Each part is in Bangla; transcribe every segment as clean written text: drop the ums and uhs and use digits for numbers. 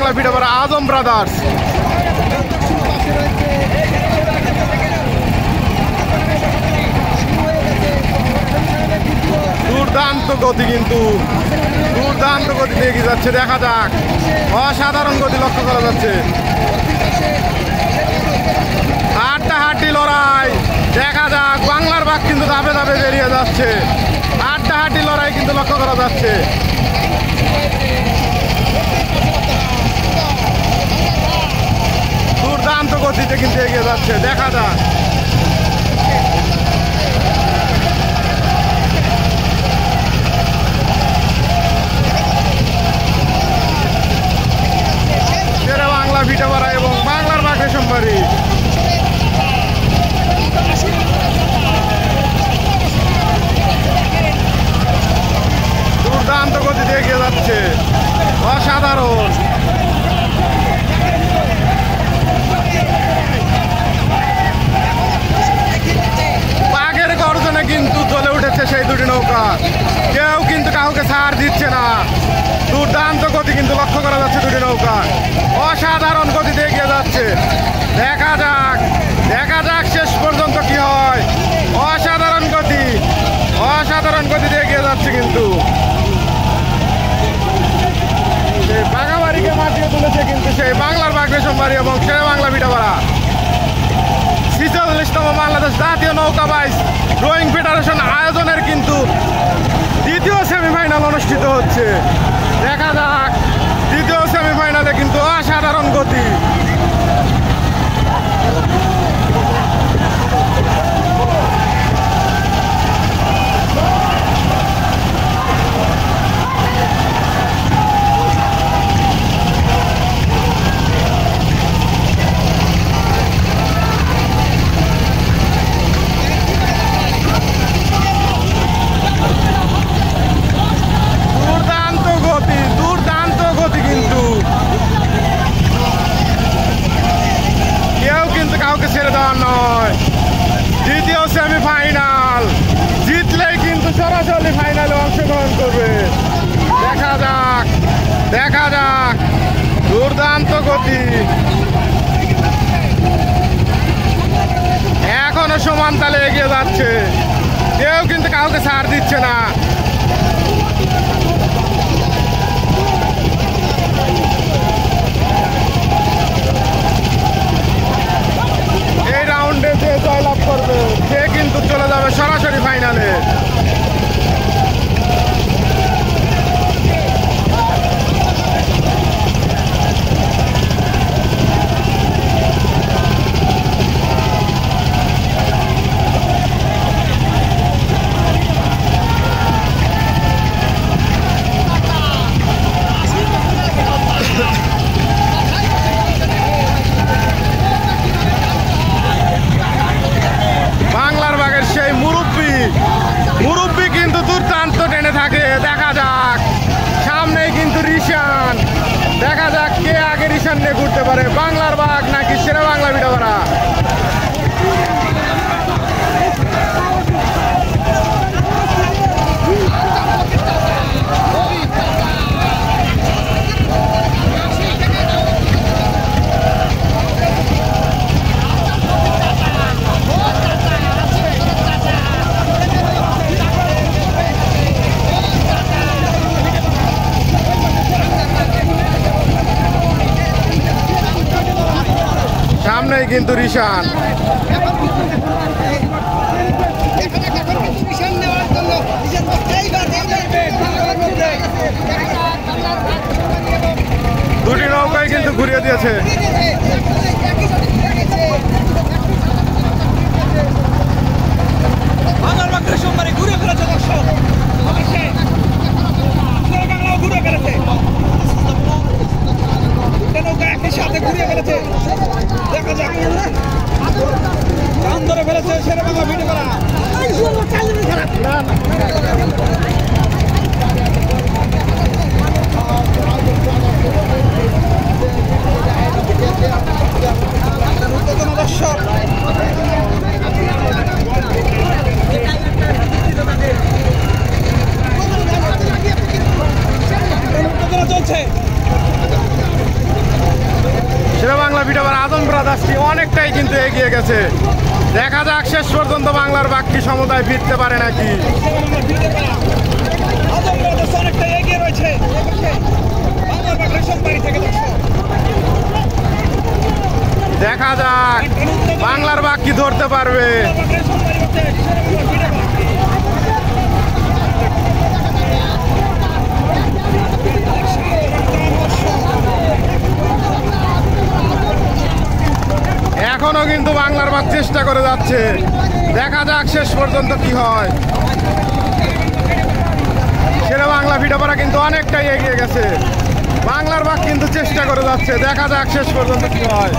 বাংলা ভিডিও পাড়া আজম ব্রাদার্স। দুর্দান্ত গতি, কিন্তু দুর্দান্ত গতিতে এগিয়ে যাচ্ছে। দেখা যাক, অসাধারণ গতি লক্ষ্য করা যাচ্ছে। হাড্ডাহাড্ডি লড়াই, দেখা যাক। বাংলার বাঘ কিন্তু ধাপে ধাপে বেরিয়ে যাচ্ছে। হাড্ডাহাড্ডি লড়াই কিন্তু লক্ষ্য করা যাচ্ছে। দুর্দান্ত গতিতে কিন্তু এগিয়ে যাচ্ছে। দেখা যাক, বাংলা ভিটাপাড়া এবং বাংলার বাঘ রেশমবাড়ি। দুর্দান্ত গতিতে এগিয়ে যাচ্ছে, অসাধারণ। বাঘের গর্জনে কিন্তু জ্বলে উঠেছে সেই দুটি নৌকা। কেউ কিন্তু কাউকে ছাড় দিচ্ছে না। দুর্দান্ত গতি কিন্তু লক্ষ্য করা যাচ্ছে দুটি নৌকা। অসাধারণ গতিতে এগিয়ে যাচ্ছে। দেখা যাক, দেখা যাক শেষ পর্যন্ত কি হয়। অসাধারণ গতি, অসাধারণ গতিতে এগিয়ে যাচ্ছে। কিন্তু সেই বাঘাবাড়িকে মাতিয়ে তুলেছে কিন্তু সেই বাংলার বাঘ রেশমবাড়ি এবং শেরে বাংলা ভিটাপাড়া। 46তম বাংলাদেশ জাতীয় নৌকা বাইচ রোয়িং ফেডারেশন আয়োজনের কিন্তু দ্বিতীয় সেমিফাইনাল অনুষ্ঠিত হচ্ছে। দেখা যাক, দ্বিতীয় সেমিফাইনালে কিন্তু অসাধারণ গতি। ছেড়ে দেওয়ার নয়। দ্বিতীয় সেমিফাইনাল জিতলেই কিন্তু সরাসরি ফাইনালে অংশগ্রহণ করবে। দেখা যাক, দেখা যাক। দুর্দান্ত গতি, এখনো সমান তালে এগিয়ে যাচ্ছে। কেউ কিন্তু কাউকে ছাড় দিচ্ছে না। এই রাউন্ডে যে জয়লাভ করবে সে কিন্তু চলে যাবে সরাসরি ফাইনালে। মুরব্বী কিন্তু দুর্দান্ত টেনে থাকে। দেখা যাক, সামনেই কিন্তু রিশান। দেখা যাক কে আগে রিশান নিয়ে ঘুরতে পারে, বাংলার বাঘ নাকি শেরে বাংলা ভিটাপাড়া। সামনেই কিন্তু রিশান। দুটি নৌকাই কিন্তু ঘুরিয়ে দিয়েছে। বাংলার বাঘ রেশমবাড়ি ঘুরে ফেলেছে দর্শক, বাংলাও ঘুরে ফেলেছে। নৌকা একই সাথে ঘুরিয়ে ফেলেছে। দেখা যাক, কান ধরে ফেলেছে শেরে বাংলা ভিটাপাড়া। ভিটাবার আদম ব্রাদার্সটি অনেকটাই কিন্তু এগিয়ে গেছে। দেখা যাক শেষ পর্যন্ত বাংলার বাকি সমুদায় ফিরতে পারে নাকি। অনেকটা এগিয়ে রয়েছে বাংলার বাগ রেশম বাড়ি থেকে। দেখা যাক বাংলার বাগ কি ধরতে পারবে। এখনো কিন্তু বাংলার বাগ চেষ্টা করে যাচ্ছে। দেখা যাক শেষ পর্যন্ত কি হয়। শেরে বাংলা ভিটাপাড়া কিন্তু অনেকটাই এগিয়ে গেছে। বাংলার বাগ কিন্তু চেষ্টা করে যাচ্ছে। দেখা যাক শেষ পর্যন্ত কি হয়।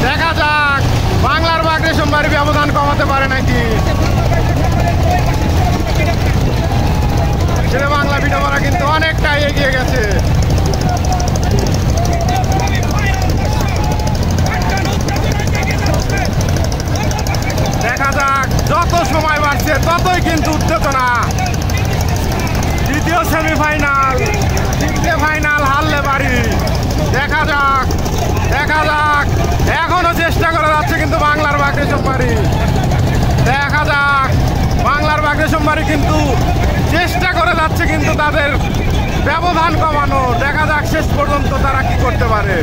দেখা যাক বাংলার বাগ রেশমবাড়ি ব্যবধান কমাতে পারে নাকি। শেরে বাংলা ভিটাপাড়া কিন্তু অনেকটাই এগিয়ে গেছে। দেখা যাক যত সময় বাড়ছে ততই কিন্তু উত্তেজনা। দ্বিতীয় সেমিফাইনাল, তৃতীয় ফাইনাল হারলে বাড়ি। দেখা যাক এখনো চেষ্টা করে যাচ্ছে কিন্তু বাংলার বাগ রেশমবাড়ি। দেখা যাক বাংলার বাগ রেশমবাড়ি কিন্তু চেষ্টা করে যাচ্ছে কিন্তু তাদের ব্যবধান কমানো। দেখা যাক শেষ পর্যন্ত তারা কি করতে পারে।